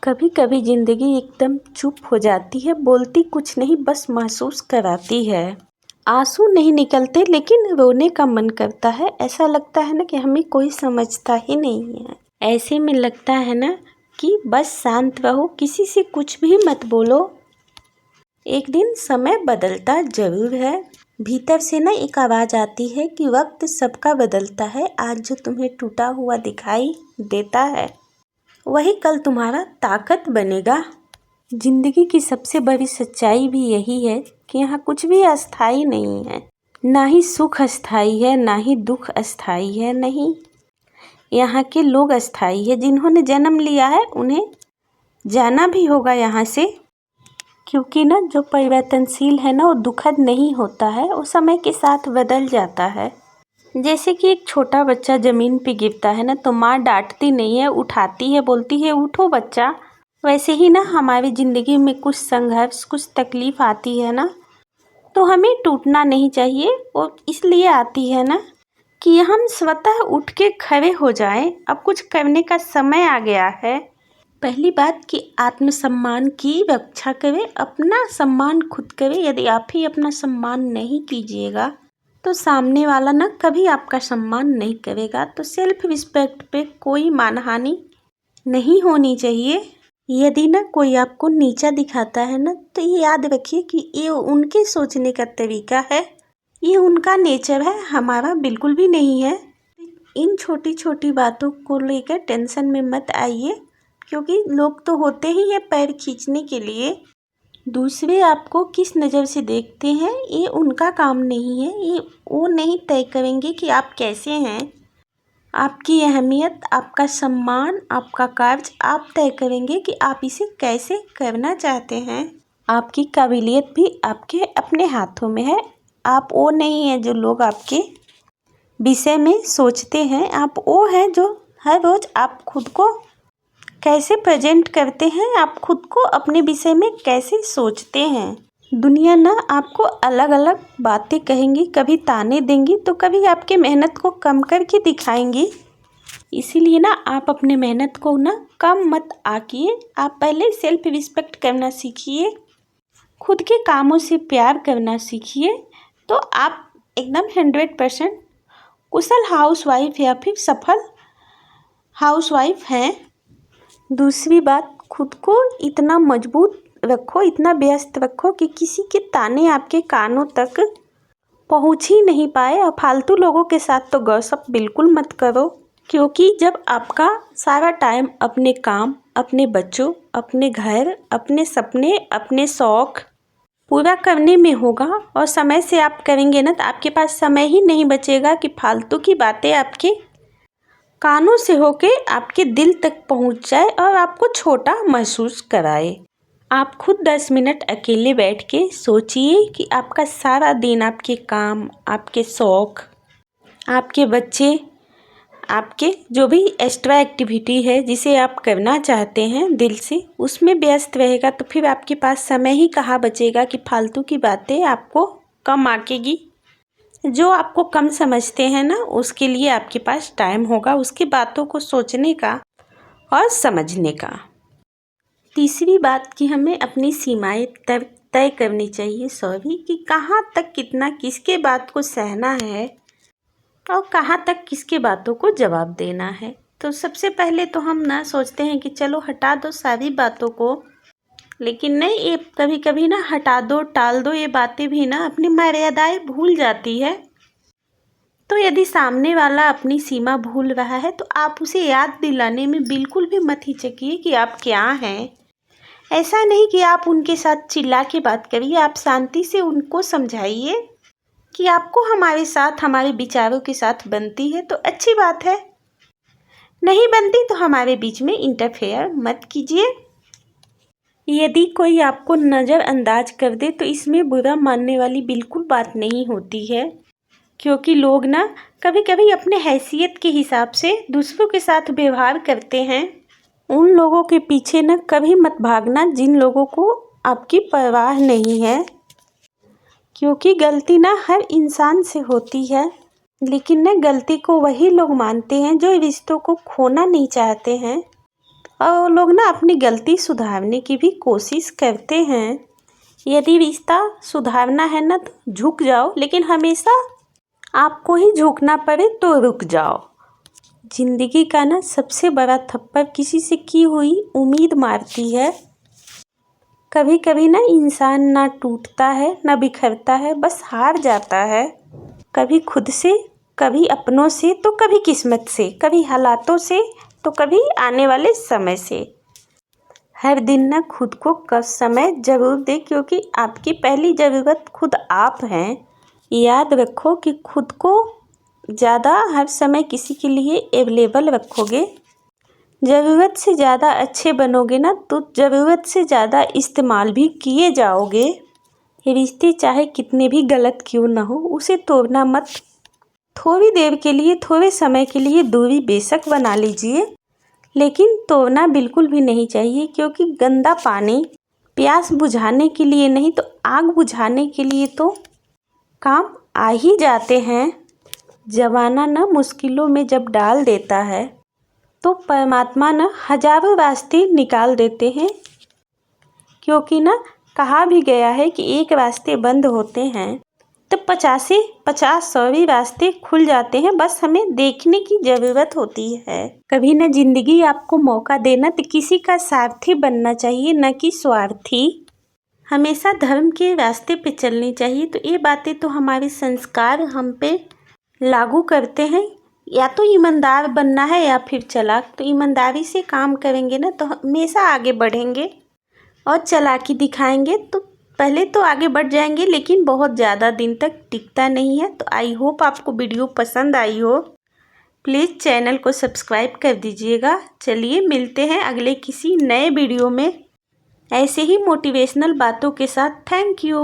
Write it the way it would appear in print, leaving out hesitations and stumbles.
कभी कभी ज़िंदगी एकदम चुप हो जाती है, बोलती कुछ नहीं, बस महसूस कराती है। आंसू नहीं निकलते लेकिन रोने का मन करता है। ऐसा लगता है ना कि हमें कोई समझता ही नहीं है। ऐसे में लगता है ना कि बस शांत रहो, किसी से कुछ भी मत बोलो। एक दिन समय बदलता ज़रूर है। भीतर से ना एक आवाज़ आती है कि वक्त सबका बदलता है। आज जो तुम्हें टूटा हुआ दिखाई देता है वही कल तुम्हारा ताकत बनेगा। जिंदगी की सबसे बड़ी सच्चाई भी यही है कि यहाँ कुछ भी अस्थाई नहीं है। ना ही सुख अस्थाई है, ना ही दुख अस्थाई है। नहीं, यहाँ के लोग अस्थाई है। जिन्होंने जन्म लिया है उन्हें जाना भी होगा यहाँ से, क्योंकि ना जो परिवर्तनशील है ना वो दुखद नहीं होता है, वो समय के साथ बदल जाता है। जैसे कि एक छोटा बच्चा ज़मीन पे गिरता है ना तो माँ डांटती नहीं है, उठाती है, बोलती है उठो बच्चा। वैसे ही ना हमारी ज़िंदगी में कुछ संघर्ष, कुछ तकलीफ़ आती है ना तो हमें टूटना नहीं चाहिए। और इसलिए आती है ना कि हम स्वतः उठ के खड़े हो जाएं। अब कुछ करने का समय आ गया है। पहली बात कि आत्मसम्मान की रक्षा करें, अपना सम्मान खुद करें। यदि आप ही अपना सम्मान नहीं कीजिएगा तो सामने वाला ना कभी आपका सम्मान नहीं करेगा। तो सेल्फ रिस्पेक्ट पे कोई मानहानि नहीं होनी चाहिए। यदि ना कोई आपको नीचा दिखाता है ना तो ये याद रखिए कि ये उनके सोचने का तरीका है, ये उनका नेचर है, हमारा बिल्कुल भी नहीं है। इन छोटी छोटी बातों को लेकर टेंशन में मत आइए, क्योंकि लोग तो होते ही हैं पैर खींचने के लिए। दूसरे आपको किस नज़र से देखते हैं ये उनका काम नहीं है। ये वो नहीं तय करेंगे कि आप कैसे हैं। आपकी अहमियत, आपका सम्मान, आपका कार्य आप तय करेंगे कि आप इसे कैसे करना चाहते हैं। आपकी काबिलियत भी आपके अपने हाथों में है। आप वो नहीं हैं जो लोग आपके विषय में सोचते हैं। आप वो हैं जो हर रोज़ आप खुद को कैसे प्रेजेंट करते हैं, आप खुद को अपने विषय में कैसे सोचते हैं। दुनिया ना आपको अलग अलग बातें कहेंगी, कभी ताने देंगी तो कभी आपके मेहनत को कम करके दिखाएंगी। इसीलिए ना आप अपने मेहनत को ना कम मत आकिए। आप पहले सेल्फ रिस्पेक्ट करना सीखिए, खुद के कामों से प्यार करना सीखिए, तो आप एकदम 100% कुशल हाउसवाइफ या फिर सफल हाउसवाइफ हैं। दूसरी बात, खुद को इतना मजबूत रखो, इतना व्यस्त रखो कि किसी के ताने आपके कानों तक पहुंच ही नहीं पाए। और फालतू लोगों के साथ तो गॉसिप बिल्कुल मत करो, क्योंकि जब आपका सारा टाइम अपने काम, अपने बच्चों, अपने घर, अपने सपने, अपने शौक़ पूरा करने में होगा और समय से आप करेंगे ना तो आपके पास समय ही नहीं बचेगा कि फालतू की बातें आपके कानों से होके आपके दिल तक पहुंच जाए और आपको छोटा महसूस कराए। आप खुद 10 मिनट अकेले बैठ के सोचिए कि आपका सारा दिन आपके काम, आपके शौक़, आपके बच्चे, आपके जो भी एक्स्ट्रा एक्टिविटी है जिसे आप करना चाहते हैं दिल से, उसमें व्यस्त रहेगा तो फिर आपके पास समय ही कहाँ बचेगा कि फालतू की बातें आपको कम आकेगी। जो आपको कम समझते हैं ना उसके लिए आपके पास टाइम होगा उसकी बातों को सोचने का और समझने का। तीसरी बात कि हमें अपनी सीमाएं तय करनी चाहिए, कि कहाँ तक कितना किसके बात को सहना है और कहाँ तक किसके बातों को जवाब देना है। तो सबसे पहले तो हम ना सोचते हैं कि चलो हटा दो सारी बातों को, लेकिन नहीं, ये कभी कभी ना हटा दो, टाल दो, ये बातें भी ना अपनी मर्यादाएं भूल जाती है। तो यदि सामने वाला अपनी सीमा भूल रहा है तो आप उसे याद दिलाने में बिल्कुल भी मत हिचकिए कि आप क्या हैं। ऐसा नहीं कि आप उनके साथ चिल्ला के बात करिए, आप शांति से उनको समझाइए कि आपको हमारे साथ, हमारे विचारों के साथ बनती है तो अच्छी बात है, नहीं बनती तो हमारे बीच में इंटरफेयर मत कीजिए। यदि कोई आपको नज़रअंदाज कर दे तो इसमें बुरा मानने वाली बिल्कुल बात नहीं होती है, क्योंकि लोग ना कभी कभी अपने हैसियत के हिसाब से दूसरों के साथ व्यवहार करते हैं। उन लोगों के पीछे ना कभी मत भागना जिन लोगों को आपकी परवाह नहीं है, क्योंकि गलती ना हर इंसान से होती है, लेकिन ना गलती को वही लोग मानते हैं जो रिश्तों को खोना नहीं चाहते हैं। और वो लोग ना अपनी गलती सुधारने की भी कोशिश करते हैं। यदि रिश्ता सुधारना है ना तो झुक जाओ, लेकिन हमेशा आपको ही झुकना पड़े तो रुक जाओ। जिंदगी का ना सबसे बड़ा थप्पड़ किसी से की हुई उम्मीद मारती है। कभी कभी ना इंसान ना टूटता है ना बिखरता है, बस हार जाता है। कभी खुद से, कभी अपनों से, तो कभी किस्मत से, कभी हालातों से, तो कभी आने वाले समय से। हर दिन ना खुद को कष्ट समय ज़रूर दे, क्योंकि आपकी पहली ज़रूरत खुद आप हैं। याद रखो कि खुद को ज़्यादा हर समय किसी के लिए अवेलेबल रखोगे, ज़रूरत से ज़्यादा अच्छे बनोगे ना तो ज़रूरत से ज़्यादा इस्तेमाल भी किए जाओगे। रिश्ते चाहे कितने भी गलत क्यों ना हो, उसे तोड़ना मत। थोड़ी देर के लिए, थोड़े समय के लिए दूरी बेशक बना लीजिए, लेकिन तोड़ना बिल्कुल भी नहीं चाहिए, क्योंकि गंदा पानी प्यास बुझाने के लिए नहीं तो आग बुझाने के लिए तो काम आ ही जाते हैं। ज़माना ना मुश्किलों में जब डाल देता है तो परमात्मा ना हजारों रास्ते निकाल देते हैं, क्योंकि ना कहा भी गया है कि एक रास्ते बंद होते हैं तो 50 रास्ते खुल जाते हैं। बस हमें देखने की ज़रूरत होती है। कभी ना जिंदगी आपको मौका देना तो किसी का सारथी बनना चाहिए, न कि स्वार्थी। हमेशा धर्म के रास्ते पे चलनी चाहिए। तो ये बातें तो हमारे संस्कार हम पे लागू करते हैं। या तो ईमानदार बनना है या फिर चालाक। तो ईमानदारी से काम करेंगे ना तो हमेशा आगे बढ़ेंगे, और चालाकी दिखाएंगे तो पहले तो आगे बढ़ जाएंगे, लेकिन बहुत ज़्यादा दिन तक टिकता नहीं है। तो आई होप आपको वीडियो पसंद आई हो। प्लीज़ चैनल को सब्सक्राइब कर दीजिएगा। चलिए मिलते हैं अगले किसी नए वीडियो में ऐसे ही मोटिवेशनल बातों के साथ। Thank you.